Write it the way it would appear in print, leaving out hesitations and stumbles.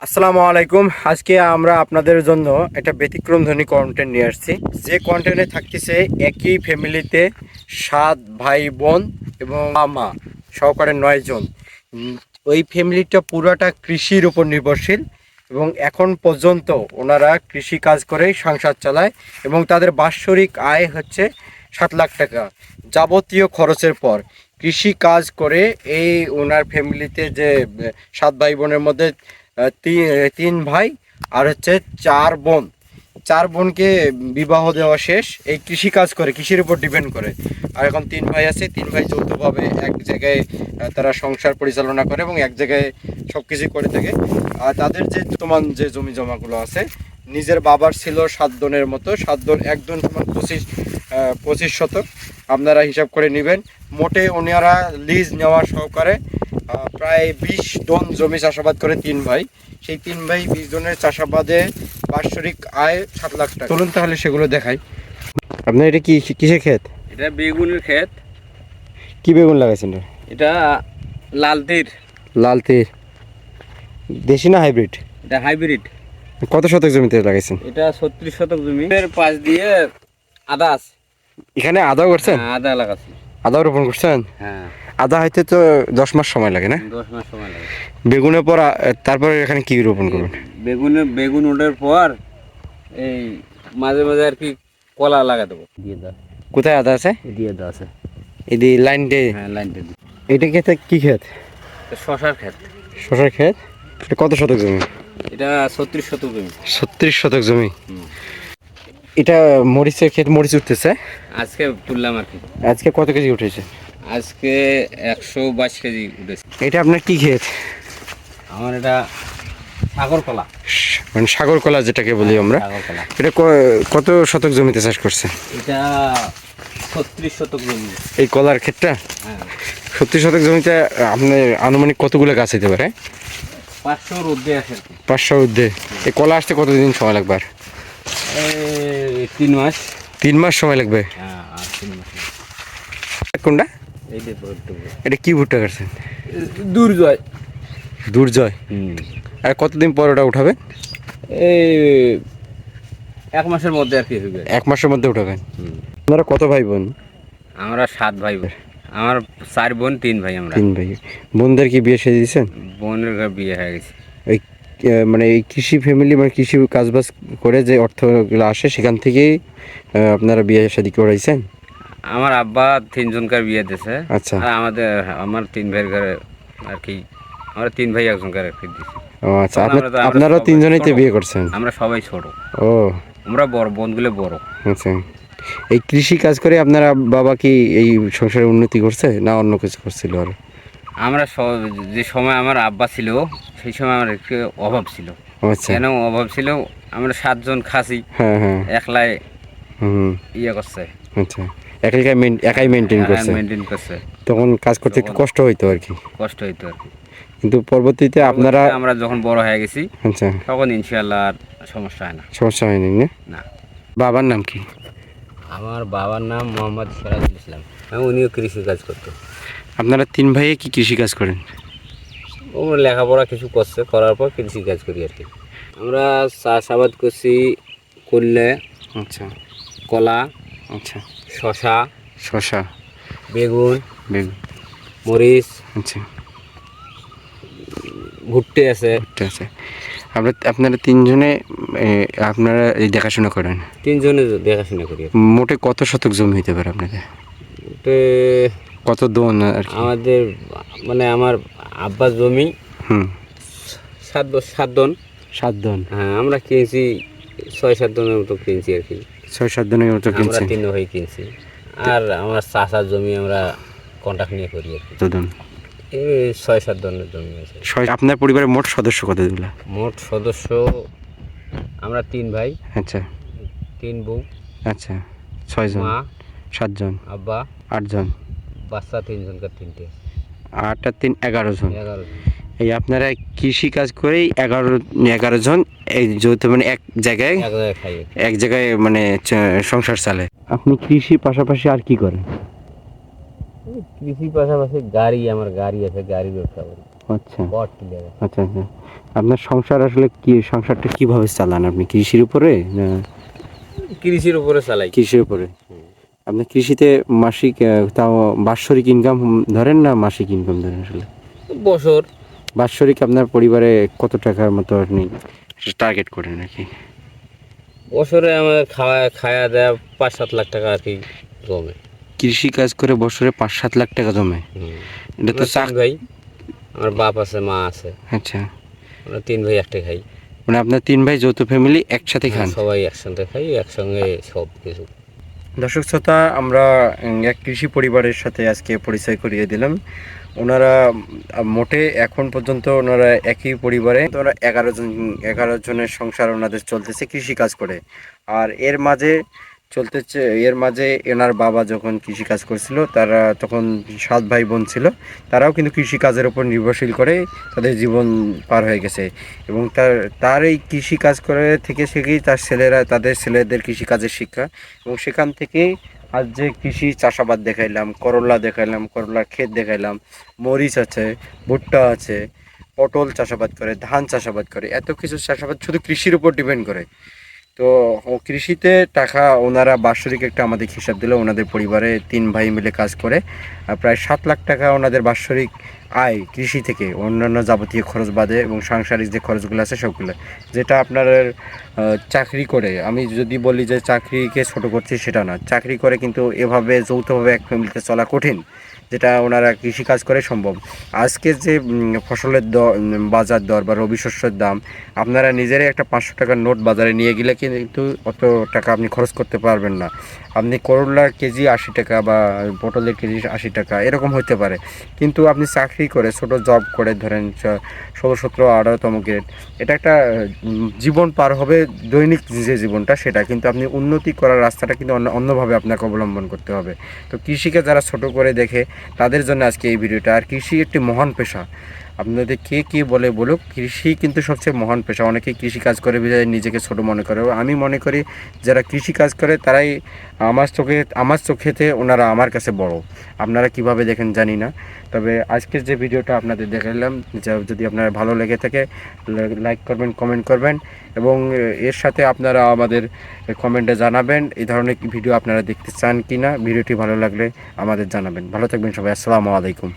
আসসালামু আলাইকুম। আজকে আমরা আপনাদের জন্য একটা ব্যতিক্রমধর্মী কন্টেন্ট নিয়ে আসছি। যে কন্টেন্টে থাকতেছে একই ফ্যামিলিতে 7 ভাই বোন এবং মা সহকারে 9 জন। ওই ফ্যামিলিটা পুরাটা কৃষির উপর নির্ভরশীল এবং এখন পর্যন্ত ওনারা কৃষি কাজ করে সংসার চালায় এবং তাদের বাৎসরিক আয় হচ্ছে 7 লাখ টাকা যাবতীয় খরচের পর। কৃষি কাজ করে এই ওনার ফ্যামিলিতে যে 7 ভাই বোনের মধ্যে তিন ভাই আর হচ্ছে 4 বোন। 4 বোনকে বিবাহ দেওয়া শেষ, এই কৃষি কাজ করে, কৃষির উপর ডিপেন্ড করে। আর এখন 3 ভাই আছে, 3 ভাই যৌথভাবে এক জায়গায় তারা সংসার পরিচালনা করে এবং এক জায়গায় সব কিছু করে থাকে। আর তাদের যে বর্তমান যে জমি জমাগুলো আছে, নিজের বাবার ছিল 7 দনের মতো, 7 দন 1 দন সমান 25 শতক। আপনারা হিসাব করে নেবেন। মোটে ওনারা লিজ নেওয়া সহকারে প্রায় 20 দন জমি চাষাবাদ করে 3 ভাই। সেই 3 ভাই 20 দনের চাষাবাদে বাৎসরিক আয় 7 লাখ টাকা। চলুন তাহলে সেগুলো দেখাই। আপনার এটা কি কিসের ক্ষেত? এটা বেগুনের ক্ষেত। কি বেগুন লাগাইছেন? এটা লাল তীর। লাল তীর দেশি না হাইব্রিড? এটা হাইব্রিড। কত শতক জমিতে লাগাইছেন? এটা 36 শতক জমি। এর পাশ দিয়ে আদা আছে। এখানে আদা করছেন? হ্যাঁ, আদা লাগাচ্ছি। আদা রোপণ করছেন? হ্যাঁ। আদা হইতে তো 10 মাস সময় লাগে না? 10 মাস সময় লাগে। বেগুনের পর তারপরে এখানে কি রোপণ করবেন? বেগুন ওঠার পর এই মাঝে মাঝে আর কি কলা লাগা দেবো। দিয়ে দাও। কোথায় আদা আছে? দিয়ে দাও আছে। এদি লাইন দিয়ে? হ্যাঁ, লাইনটা দিই। এটা ক্ষেতে কি ক্ষেত? শশার ক্ষেত। শশার ক্ষেত। এটা কত শতক জমি? এটা 36 শতক জমি। 36 শতক জমি। এটা মরিচের ক্ষেত, মরিচ উঠতেছে? আজকে তুললাম আর কি। আজকে কত কেজি উঠেছে? আজকে 122 কেজি উঠেছে। এটা আপনার কি ক্ষেত? আমার এটা সাগর কলা। মানে সাগর কলা যেটাকে বলি আমরা। সাগর কলা। এটা কত শতক জমিতে চাষ করছেন? এটা 36 শতক জমি। এই কলার ক্ষেতটা? হ্যাঁ। 36 শতক জমিতে আপনার আনুমানিক কতগুলো গাছ হতে পারে? 500 ঊর্ধ্বে আছে। 500 ঊর্ধ্বে। এই কলা আসতে কতদিন সময় লাগবে? এই 3 মাস। 3 মাস সময় লাগবে? হ্যাঁ, আর 3 মাস। কোনটা? এই যে ভুট্টা। এটা কি ভুট্টা করছেন? দুর্জয়। দুর্জয়। আর কতদিন পর ওটা উঠাবে? এই 1 মাসের মধ্যে আর কি হবে। 1 মাসের মধ্যে উঠাবেন? আপনারা কত ভাই বোন? আমরা 7 ভাই বোন। আমার 4 বোন, 3 ভাই আমরা। 3 ভাই। বোনদের কি বিয়ে সেরে দিয়েছেন? বোনের বিয়ে হয়ে গেছে। এই মানে এই কৃষি ফ্যামিলি, মানে কৃষি কাজবাজ করে যে অর্থগুলো আসে সেখান থেকেই আপনারা বিয়ে শাদী করাইছেন? আমার আব্বা 3 জনকার বিয়ে দিয়েছে। আচ্ছা। আর আমার 3 ভাইয়ের ঘরে আর কি, আমরা 3 ভাই একজনকার আর কি দিয়েছি। ও আচ্ছা, আপনারাও 3 জনেই বিয়ে করছেন? আমরা সবাই ছোট। ও, আমরা বড়, বোনগুলো বড়। আচ্ছা। এই কৃষি কাজ করে আপনারা বাবা কি এই সংসারে উন্নতি করছে না অন্য কিছু করছিল? আর আমরা যে সময় আমার আব্বা ছিল সেই সময় আমার একটু অভাব ছিল। আচ্ছা। কেন অভাব ছিল? আমরা 7 জন খাসি। হ্যাঁ হ্যাঁ। একলাই ইয়ে করছে। আচ্ছা, একাই মেনটেন করছে। তখন কাজ করতে একটু কষ্ট হইতো আর কি। কষ্ট হইতো আর কি। কিন্তু পরবর্তীতে আমরা যখন বড় হয়ে গেছি, আচ্ছা, তখন ইনশাআল্লাহ আর সমস্যা হয় না। সমস্যা হয়নি না? বাবার নাম কি? আমার বাবার নাম মোহাম্মদ সিরাজুল ইসলাম। উনিও কৃষি কাজ করতো। আপনারা 3 ভাইয়ে কি কৃষি কাজ করেন? ও লেখাপড়া কিছু করছে, করার পর কৃষি কাজ করি আর কি। আমরা চাষাবাদ করছি, করলে আচ্ছা, কলা, আচ্ছা, শশা, বেগুন, মরিচ, আচ্ছা, ভুট্টে আছে। আপনারা 3 জনে আপনারা এই দেখাশোনা করেন? 3 জনে দেখাশোনা করি। মোটে কত শতক জমি হইতে পারে আপনাদের? কত দন আর কি? আমাদের মানে আমার আব্বার জমি 7 দন। 7 দন। হ্যাঁ, আমরা কিনছি 6-7 দনের মতো কিনছি আর কি। 6-7 দনের মতো কিনছি? আমরা 3 ভাই কিনছি। আর আমার চাচার জমি আমরা কন্ট্রাক্ট নিয়ে করি আর কি। কত দন? এই 6-7 দনের জমি আছে। আপনার পরিবারের মোট সদস্য কতগুলো? মোট সদস্য আমরা 3 ভাই। আচ্ছা। 3 বউ। আচ্ছা, 6 জন। মা 7 জন। আব্বা 8 জন। বাচ্চা 3 জনকার 3টে। 8 আর 3 11 জন। 11 জন। এই আপনারা কৃষি কাজ করেই 11 জন এই যৌথ, মানে এক জায়গায় খাই, এক জায়গায় মানে সংসার চালে। আপনি কৃষি পাশাপাশি আর কি করেন? কৃষি পাশাপাশি আমার গাড়ি আছে, গাড়ির ব্যবসা করি। আচ্ছা বট ক্লিয়ার। আচ্ছা আচ্ছা। আপনার সংসার আসলে কি, সংসারটা কিভাবে চালান আপনি? কৃষির উপরে না কৃষির উপরে চালাই। কৃষির উপরে? আপনি কৃষিতে মাসিক তাও বাৎসরিক ইনকাম ধরেন না মাসিক ইনকাম ধরেন আসলে? বছর বাৎসরিক আপনার পরিবারে কত টাকার মতো আপনি টার্গেট করেন নাকি? বছরে আমার খাওয়া দেয়া 5-7 লাখ টাকা আর কি জমে। কৃষি কাজ করে বছরে 5-7 লাখ টাকা জমে? এটা তো আমরা 3 ভাই, আমার বাপ আছে মা আছে, আচ্ছা, আমরা 3 ভাই একটাই খাই। মানে আপনার 3 ভাই যৌথ ফ্যামিলি একসাথে খান? সবাই একসাথে খাই, একসঙ্গে সব কিছু। দর্শক শ্রোতা, আমরা এক কৃষি পরিবারের সাথে আজকে পরিচয় করিয়ে দিলাম। ওনারা মোটে এখন পর্যন্ত ওনারা একই পরিবারে, ওনারা 11 জনের সংসার ওনাদের চলতেছে কৃষি কাজ করে। আর এর মাঝে এনার বাবা যখন কৃষি কাজ করছিল, তারা তখন 7 ভাই বোন ছিল, তারাও কিন্তু কৃষি কাজের উপর নির্ভরশীল করে তাদের জীবন পার হয়ে গেছে। এবং তার এই কৃষি কাজ করে থেকে থেকেই তাদের ছেলেদের কৃষি কাজের শিক্ষা, এবং সেখান থেকেই আজ যে কৃষি চাষাবাদ দেখাইলাম, করলার ক্ষেত দেখাইলাম, মরিচ আছে, ভুট্টা আছে, পটল চাষাবাদ করে, ধান চাষাবাদ করে, এত কিছু চাষাবাদ শুধু কৃষির উপর ডিপেন্ড করে। তো কৃষিতে টাকা ওনারা বাৎসরিক একটা আমাদের হিসাব দিল, ওনাদের পরিবারে 3 ভাই মিলে কাজ করে প্রায় 7 লাখ টাকা ওনাদের বাৎসরিক আয় কৃষি থেকে, অন্যান্য যাবতীয় খরচ বাদে এবং সাংসারিক যে খরচগুলো আছে সবগুলো। যেটা আপনার চাকরি করে, আমি যদি বলি যে চাকরিকে ছোট করছি সেটা না, চাকরি করে কিন্তু এভাবে যৌথভাবে এক ফ্যামিলিতে চলা কঠিন, যেটা ওনারা কৃষিকাজ করে সম্ভব। আজকে যে ফসলের বাজার দর বা রবি শস্যের দাম, আপনারা নিজেরাই একটা 500 টাকার নোট বাজারে নিয়ে গেলে কিন্তু অত টাকা আপনি খরচ করতে পারবেন না। আপনি করলার কেজি 80 টাকা বা পটলের কেজি 80 টাকা এরকম হতে পারে, কিন্তু আপনি চাকরি করে ছোট জব করে ধরেন 16, 17, 18তম গ্রেড, এটা একটা জীবন পার হবে, দৈনিক যে জীবনটা সেটা, কিন্তু আপনি উন্নতি করার রাস্তাটা কিন্তু অন্যভাবে আপনাকে অবলম্বন করতে হবে। তো কৃষিকে যারা ছোট করে দেখে তাদের জন্য আজকে এই ভিডিওটা। আর কৃষি একটি মহান পেশা, আপনাদের কে বলে বলুক, কৃষি কিন্তু সবচেয়ে মহান পেশা। অনেকেই কৃষি কাজ করে বিধায় নিজেকে ছোট মনে করে, আমি মনে করি যারা কৃষি কাজ করে তারাই আমার চোখেতে ওনারা আমার কাছে বড়। আপনারা কিভাবে দেখেন জানি না, তবে আজকের যে ভিডিওটা আপনাদের দেখালাম, যদি আপনার ভালো লেগে থাকে লাইক করবেন, কমেন্ট করবেন, এবং এর সাথে আপনারা আমাদের কমেন্টে জানাবেন এই ধরনের ভিডিও আপনারা দেখতে চান কি না। ভিডিওটি ভালো লাগলে আমাদের জানাবেন। ভালো থাকবেন সবাই, আসসালামু আলাইকুম।